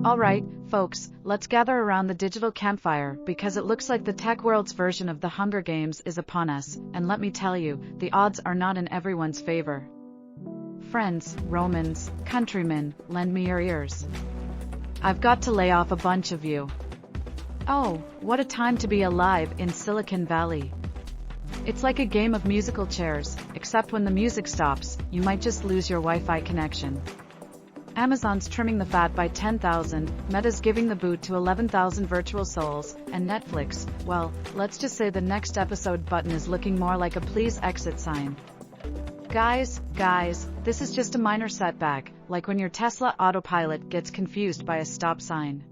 Alright, folks, let's gather around the digital campfire because it looks like the tech world's version of the Hunger Games is upon us, and let me tell you, the odds are not in everyone's favor. Friends, Romans, countrymen, lend me your ears. I've got to lay off a bunch of you. Oh, what a time to be alive in Silicon Valley. It's like a game of musical chairs, except when the music stops, you might just lose your Wi-Fi connection. Amazon's trimming the fat by 10,000, Meta's giving the boot to 11,000 virtual souls, and Netflix, well, let's just say the next episode button is looking more like a please exit sign. Guys, this is just a minor setback, like when your Tesla autopilot gets confused by a stop sign.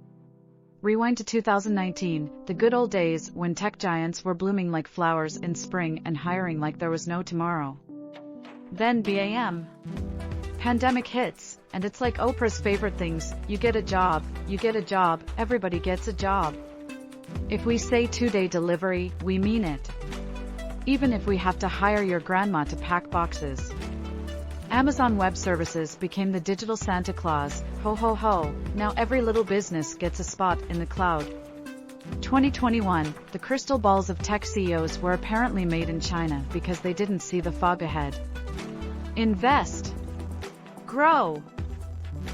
Rewind to 2019, the good old days when tech giants were blooming like flowers in spring and hiring like there was no tomorrow. Then BAM. Pandemic hits, and it's like Oprah's favorite things, you get a job, everybody gets a job. If we say 2-day delivery, we mean it. Even if we have to hire your grandma to pack boxes. Amazon Web Services became the digital Santa Claus, ho ho ho, now every little business gets a spot in the cloud. 2021, the crystal balls of tech CEOs were apparently made in China because they didn't see the fog ahead. Invest. Grow.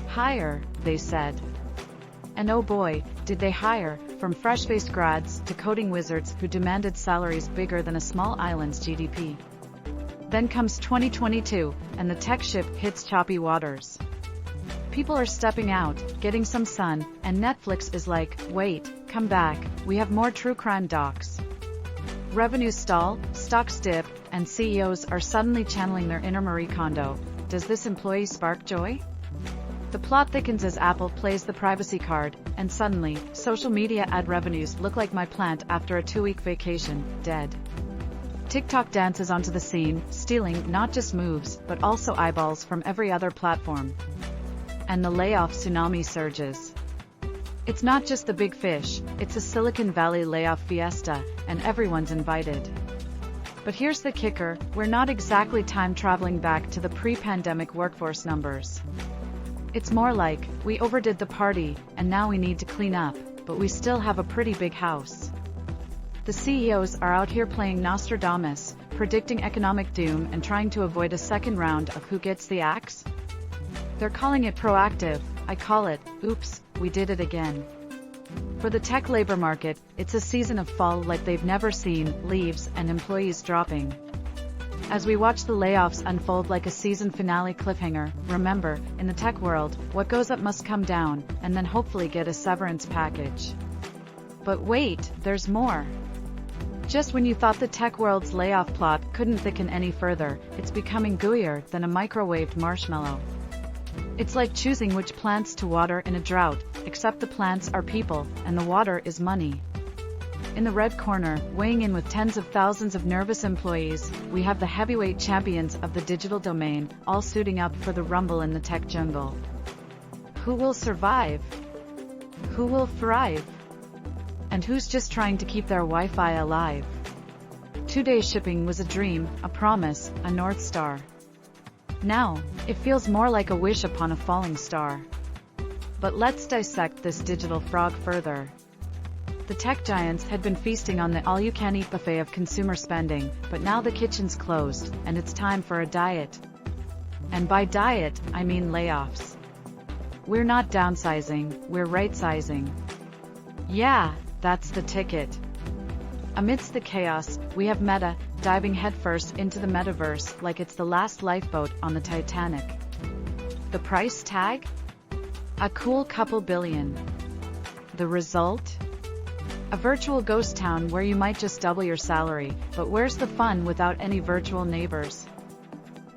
Hire, they said. And oh boy, did they hire, from fresh-faced grads to coding wizards who demanded salaries bigger than a small island's GDP. Then comes 2022, and the tech ship hits choppy waters. People are stepping out, getting some sun, and Netflix is like, wait, come back, we have more true crime docs. Revenues stall, stocks dip, and CEOs are suddenly channeling their inner Marie Kondo. Does this employee spark joy? The plot thickens as Apple plays the privacy card, and suddenly, social media ad revenues look like my plant after a 2-week vacation, dead. TikTok dances onto the scene, stealing not just moves, but also eyeballs from every other platform. And the layoff tsunami surges. It's not just the big fish, it's a Silicon Valley layoff fiesta, and everyone's invited. But here's the kicker, we're not exactly time-traveling back to the pre-pandemic workforce numbers. It's more like, we overdid the party, and now we need to clean up, but we still have a pretty big house. The CEOs are out here playing Nostradamus, predicting economic doom and trying to avoid a second round of who gets the axe? They're calling it proactive, I call it, oops, we did it again. For the tech labor market, it's a season of fall like they've never seen, leaves and employees dropping. As we watch the layoffs unfold like a season finale cliffhanger, remember, in the tech world, what goes up must come down, and then hopefully get a severance package. But wait, there's more. Just when you thought the tech world's layoff plot couldn't thicken any further, it's becoming gooier than a microwaved marshmallow. It's like choosing which plants to water in a drought, except the plants are people, and the water is money. In the red corner, weighing in with tens of thousands of nervous employees, we have the heavyweight champions of the digital domain, all suiting up for the rumble in the tech jungle. Who will survive? Who will thrive? And who's just trying to keep their Wi-Fi alive? 2-day shipping was a dream, a promise, a North Star. Now, it feels more like a wish upon a falling star. But let's dissect this digital frog further. The tech giants had been feasting on the all-you-can-eat buffet of consumer spending, but now the kitchen's closed, and it's time for a diet. And by diet, I mean layoffs. We're not downsizing, we're right-sizing. Yeah, that's the ticket. Amidst the chaos, we have Meta diving headfirst into the Metaverse like it's the last lifeboat on the Titanic. The price tag? A cool couple billion. The result? A virtual ghost town where you might just double your salary, but where's the fun without any virtual neighbors?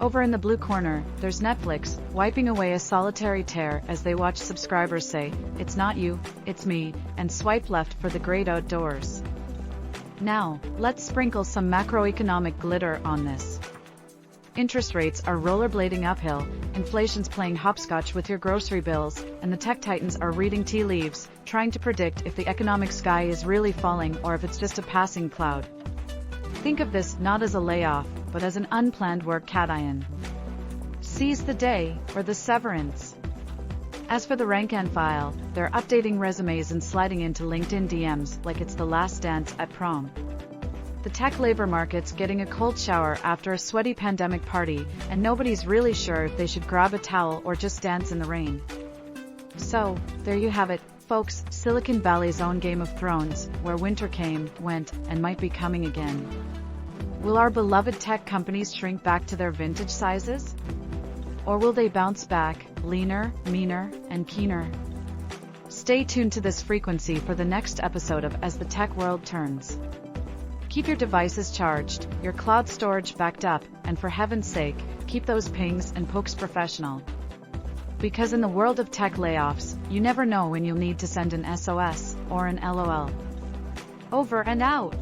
Over in the blue corner, there's Netflix, wiping away a solitary tear as they watch subscribers say, "It's not you, it's me," and swipe left for the great outdoors. Now, let's sprinkle some macroeconomic glitter on this. Interest rates are rollerblading uphill, inflation's playing hopscotch with your grocery bills, and the tech titans are reading tea leaves, trying to predict if the economic sky is really falling or if it's just a passing cloud. Think of this not as a layoff, but as an unplanned work cation. Seize the day, or the severance. As for the rank and file, they're updating resumes and sliding into LinkedIn DMs like it's the last dance at prom. The tech labor market's getting a cold shower after a sweaty pandemic party, and nobody's really sure if they should grab a towel or just dance in the rain. So, there you have it, folks, Silicon Valley's own Game of Thrones, where winter came, went, and might be coming again. Will our beloved tech companies shrink back to their vintage sizes? Or will they bounce back, leaner, meaner, and keener? Stay tuned to this frequency for the next episode of As the Tech World Turns. Keep your devices charged, your cloud storage backed up, and for heaven's sake, keep those pings and pokes professional. Because in the world of tech layoffs, you never know when you'll need to send an SOS or an LOL. Over and out.